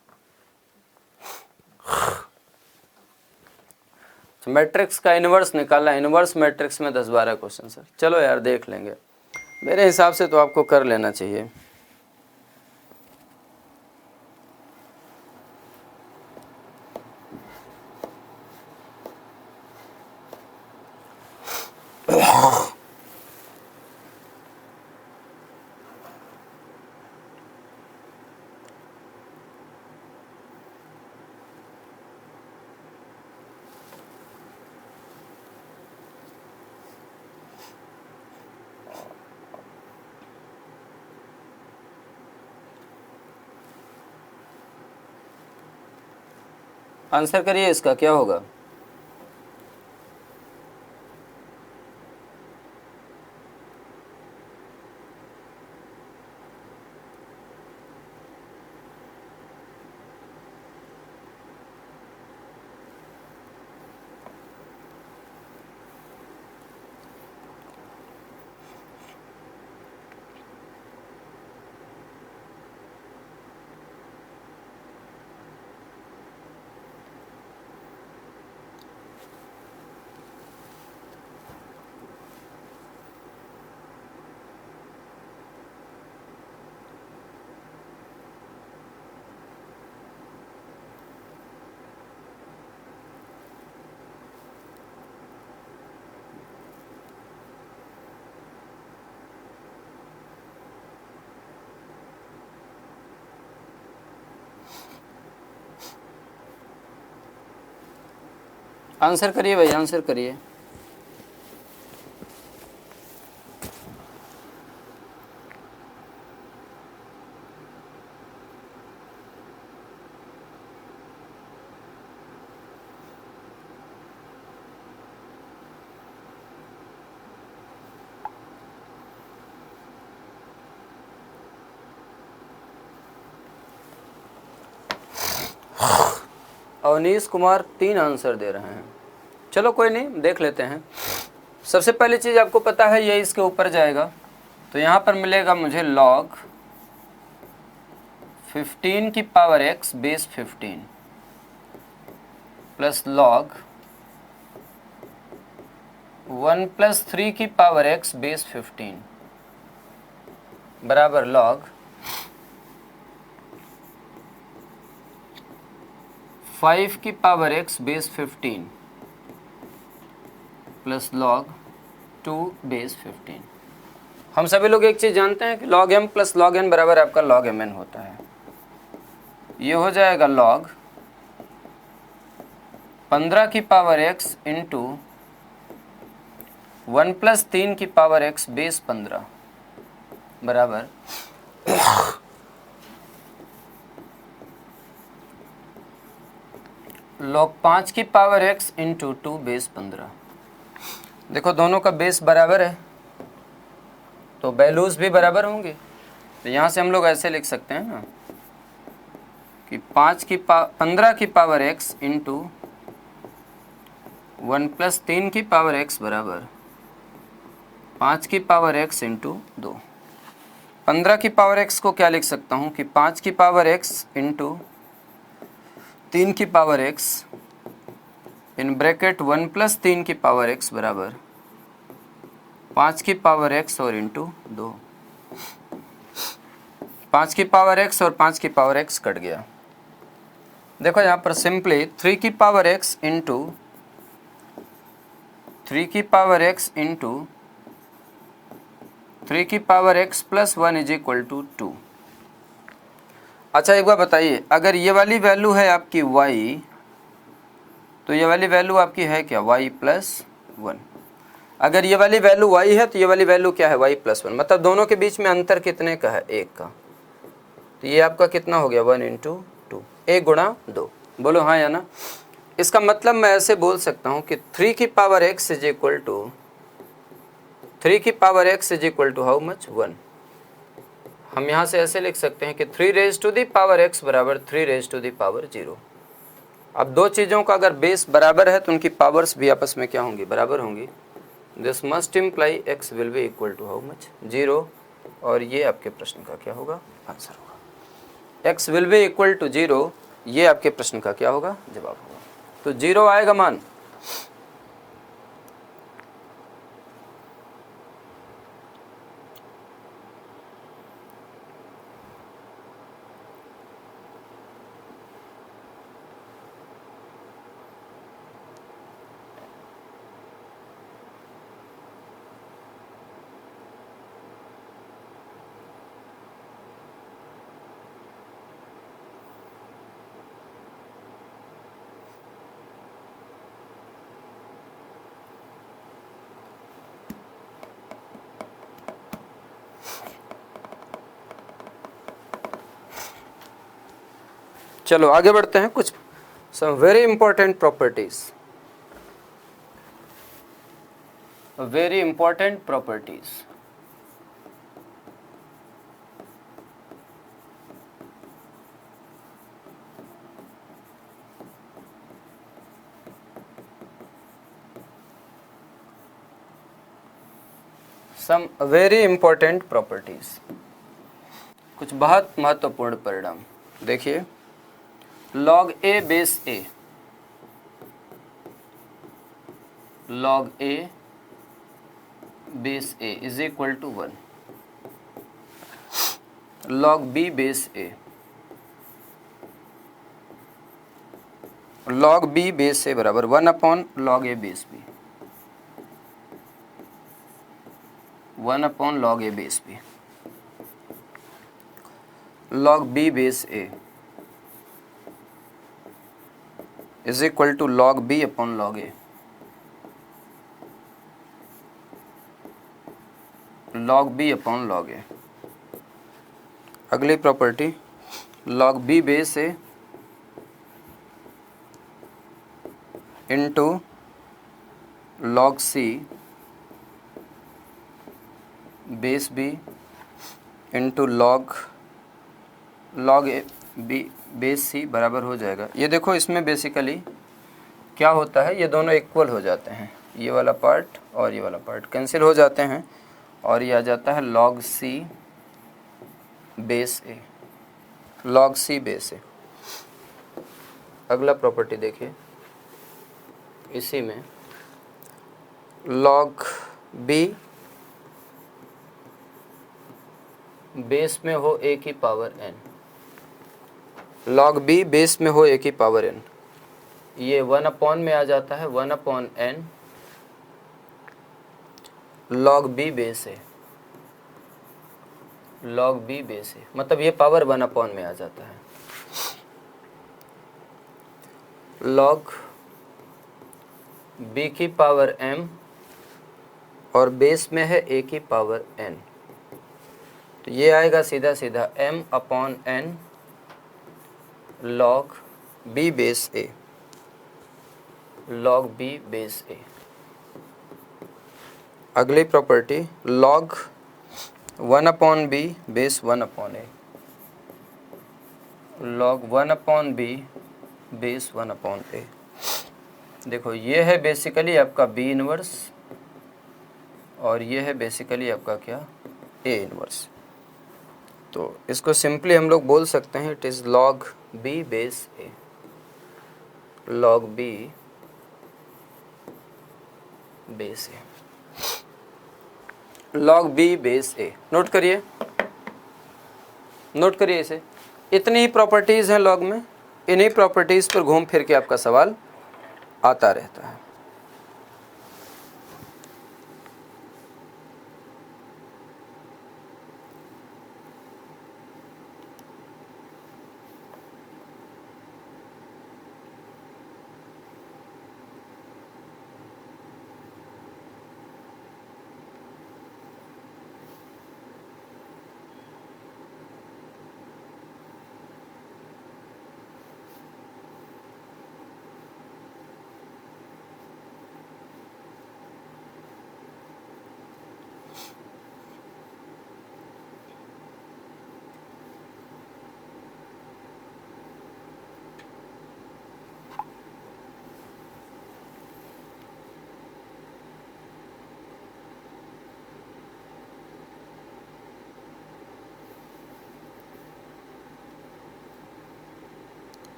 तो मैट्रिक्स का इन्वर्स निकालना, इन्वर्स मैट्रिक्स में 10-12 क्वेश्चन सर। चलो यार देख लेंगे। मेरे हिसाब से तो आपको कर लेना चाहिए। आंसर करिए इसका क्या होगा। आंसर करिए भाई, आंसर करिए। अवनीश कुमार 3 आंसर दे रहे हैं। चलो कोई नहीं, देख लेते हैं। सबसे पहली चीज़ आपको पता है ये इसके ऊपर जाएगा, तो यहाँ पर मिलेगा मुझे log 15 की power x base 15 plus log 1 plus 3 की पावर x बेस 15 बराबर log 5 की power x base 15 plus log 2 base 15। हम सभी लोग एक चीज़ जानते हैं कि log m plus log n बराबर आपका log mn होता है। ये हो जाएगा log 15 की पावर x इंटू 1 प्लस 3 की पावर x बेस 15 बराबर log 5 की पावर x इंटू 2 बेस 15। देखो दोनों का बेस बराबर है तो वैल्यूज भी बराबर होंगे, तो यहाँ से हम लोग ऐसे लिख सकते हैं ना कि 15 की पावर x इंटू 1 प्लस 3 की पावर x बराबर 5 की पावर x इंटू 2। 15 की पावर x को क्या लिख सकता हूँ कि 5 की पावर x इंटू 3 की power x in bracket 1 plus 3 की पावर x बराबर 5 की पावर x और इंटू 2। 5 की पावर x और 5 की पावर x कट गया। देखो यहाँ पर सिंपली 3 की पावर x इंटू 3 की पावर x इंटू 3 की power x plus 1 is equal to 2। अच्छा एक बार बताइए, अगर ये वाली वैल्यू है आपकी y तो ये वाली वैल्यू आपकी है क्या y प्लस 1। अगर ये वाली वैल्यू y है तो ये वाली वैल्यू क्या है y प्लस 1। मतलब दोनों के बीच में अंतर कितने का है, 1 का। तो ये आपका कितना हो गया 1 इंटू 2, 1 गुणा 2। बोलो हाँ या ना। इसका मतलब मैं ऐसे बोल सकता हूँ कि 3 की power x is equal to 3 की power x is equal to how much 1। हम यहाँ से ऐसे लिख सकते हैं कि 3 raise to the power x बराबर 3 रेज टू दी पावर 0। अब दो चीज़ों का अगर बेस बराबर है तो उनकी पावर्स भी आपस में क्या होंगी, बराबर होंगी। This must imply x will be equal to how much 0। और ये आपके प्रश्न का क्या होगा, आंसर होगा। x will be equal to 0, ये आपके प्रश्न का क्या होगा, जवाब होगा। तो 0 आएगा मान। चलो आगे बढ़ते हैं। कुछ some very important properties, very important properties. Some very important properties, कुछ बहुत महत्वपूर्ण परिणाम। देखिए, log a base a, log a base a is equal to 1, log b base a, log b base a बराबर 1 upon log a base b, 1 upon log a base b, log b base a is equal to log b upon log a, log b upon log a। अगली property log b base a into log c base b into log a b base c बराबर हो जाएगा। ये देखो, इसमें basically क्या होता है, ये दोनों इक्वल हो जाते हैं, ये वाला पार्ट और ये वाला पार्ट कैंसिल हो जाते हैं और ये आ जाता है log c base a, log c base a। अगला प्रॉपर्टी देखिए, इसी में log b बेस में हो a की power n, log b base में हो a की पावर n, ये 1 अपॉन में आ जाता है 1 upon n log b base a, log b base a, मतलब ये पावर 1 अपॉन में आ जाता है। log b की पावर m और बेस में है a की पावर n, तो ये आएगा सीधा सीधा m upon n log b base a, log b base a। अगली property log 1 upon b base 1 upon a, log 1 upon b base 1 upon a। देखो, ये है बेसिकली आपका b इनवर्स और ये है बेसिकली आपका क्या, a इनवर्स। तो इसको सिंपली हम लोग बोल सकते हैं it is log b base a, log b base a, log b base a। Note करिए, नोट करिए इसे। इतनी ही प्रॉपर्टीज़ हैं log में, इन्हीं प्रॉपर्टीज़ पर घूम फिर के आपका सवाल आता रहता है।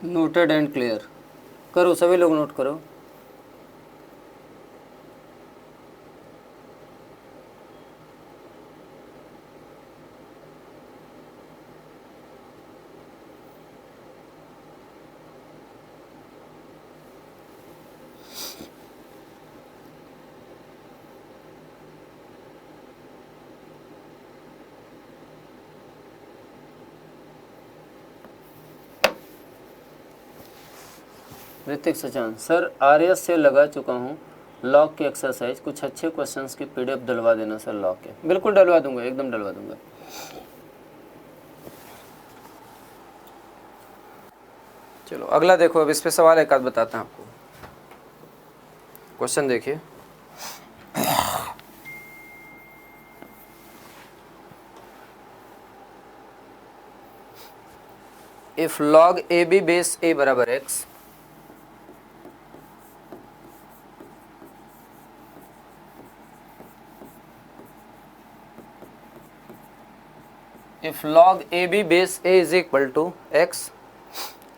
नोटेड एंड क्लियर करो, सभी लोग नोट करो। ऋतिक सचान, सर आरएस से लगा चुका हूँ लॉग की एक्सरसाइज, कुछ अच्छे क्वेश्चंस की पीडीएफ डलवा देना सर लॉग के। बिल्कुल डलवा दूंगा, एकदम डलवा दूंगा। चलो अगला देखो, अब इस पे सवाल एक आध बताता हूँ आपको। क्वेश्चन देखिए, if log a b base a बराबर x, if log ab base a is equal to x,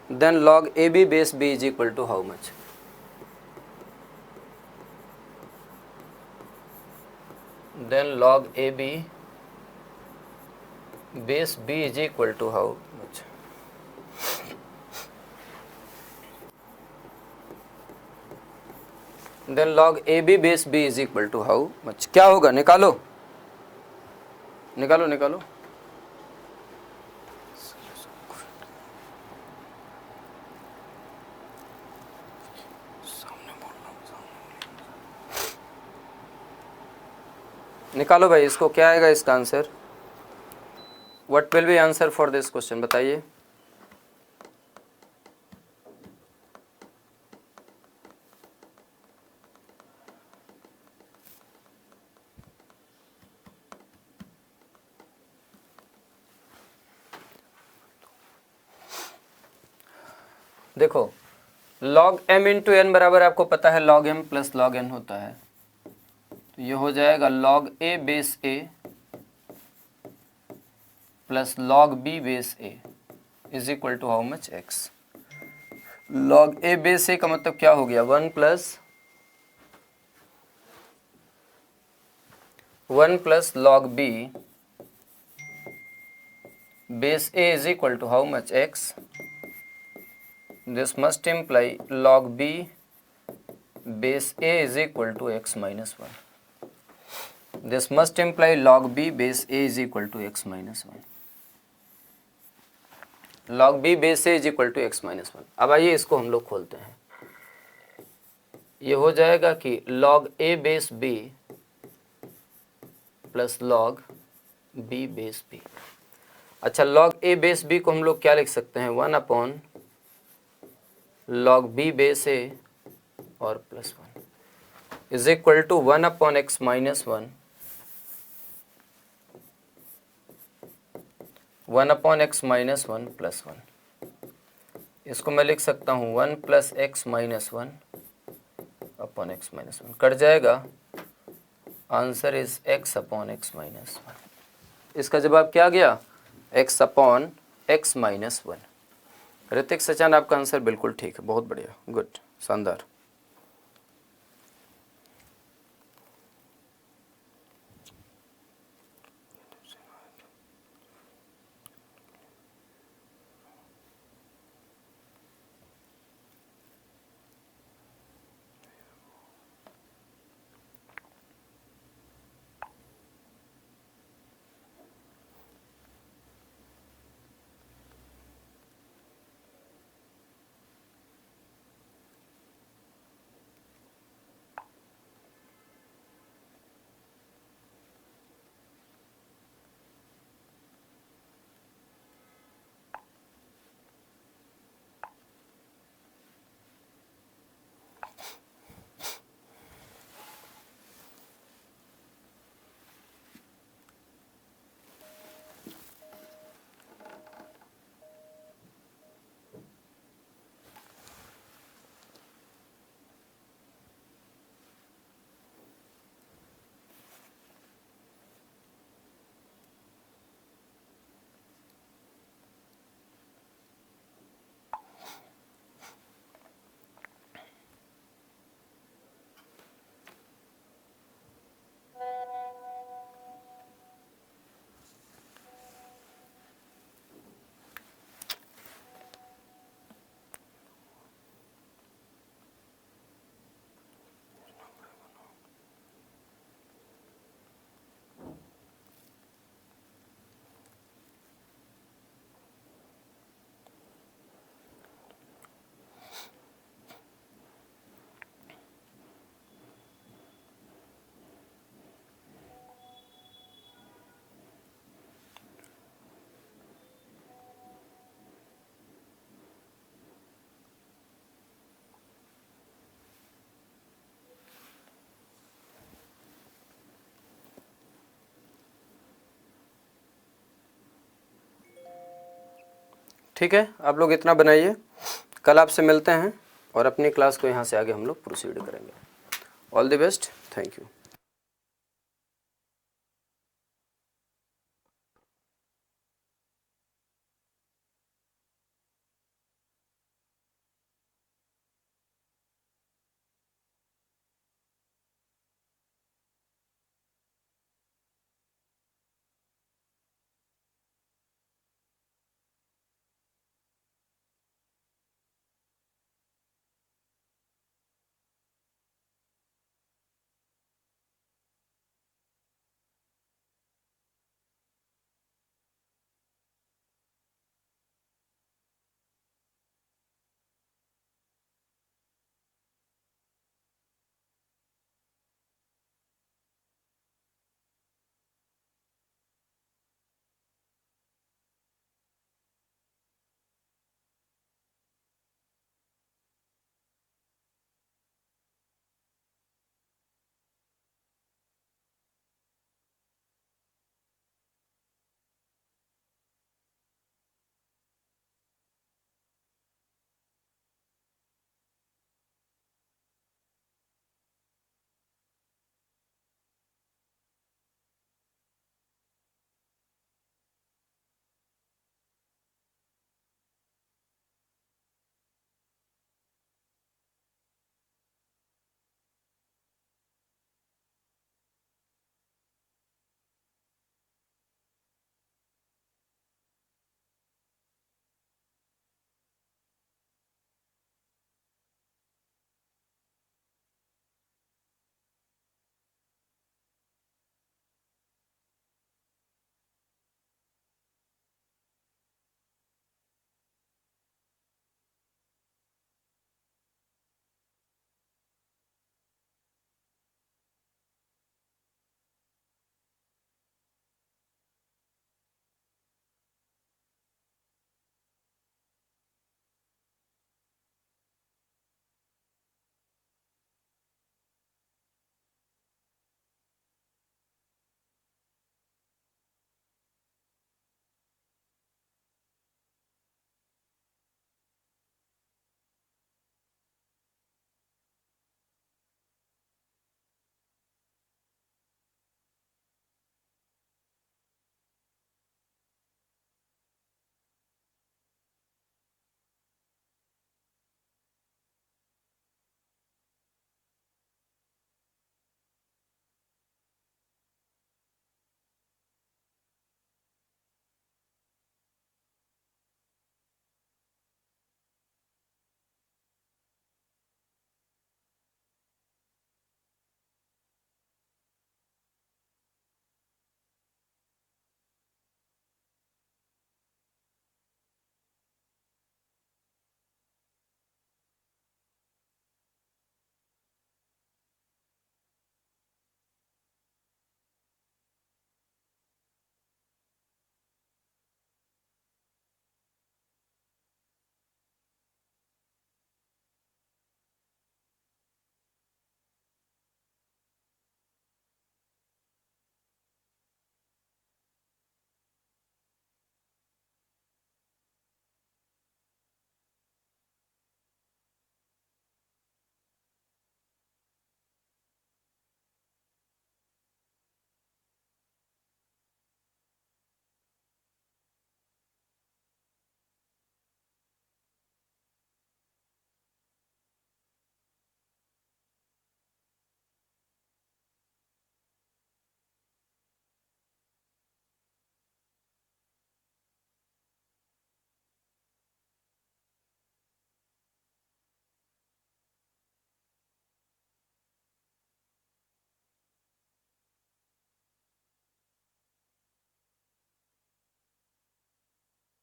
then log ab base b is equal to how much? Then log ab base b is equal to how much? Then log ab base b is equal to how much? क्या होगा? निकालो निकालो निकालो। निकालो भाई, इसको क्या आएगा इसका answer? What will be answer for this question, बताइए। देखो log m इंटू एन बराबर आपको पता है log m plus log n होता है, तो ये हो जाएगा log a base a plus log b base a is equal to how much? x। log a base a का मतलब क्या हो गया? 1 plus log b base a is equal to how much? x। This must imply log b base a is equal to x minus 1. This must imply log b base a is equal to x minus 1. log b base a is equal to x minus 1। अब आइए इसको हम लोग खोलते हैं। ये हो जाएगा कि log a base b plus log b base b। अच्छा, log a base b को हम लोग क्या लिख सकते हैं? 1 upon log b base a और plus 1 is equal to 1 upon x minus 1, 1 upon x minus 1 plus 1। इसको मैं लिख सकता हूँ 1 plus x minus 1 upon x minus 1, cut जाएगा, answer is x upon x minus 1। इसका जवाब क्या गया? X upon x minus 1। Ritik Sachan, आपका आंसर बिल्कुल ठीक है, बहुत बढ़िया, गुड, शानदार। ठीक है, आप लोग इतना बनाइए, कल आपसे मिलते हैं और अपनी क्लास को यहाँ से आगे हम लोग प्रोसीड करेंगे। All the best, thank you.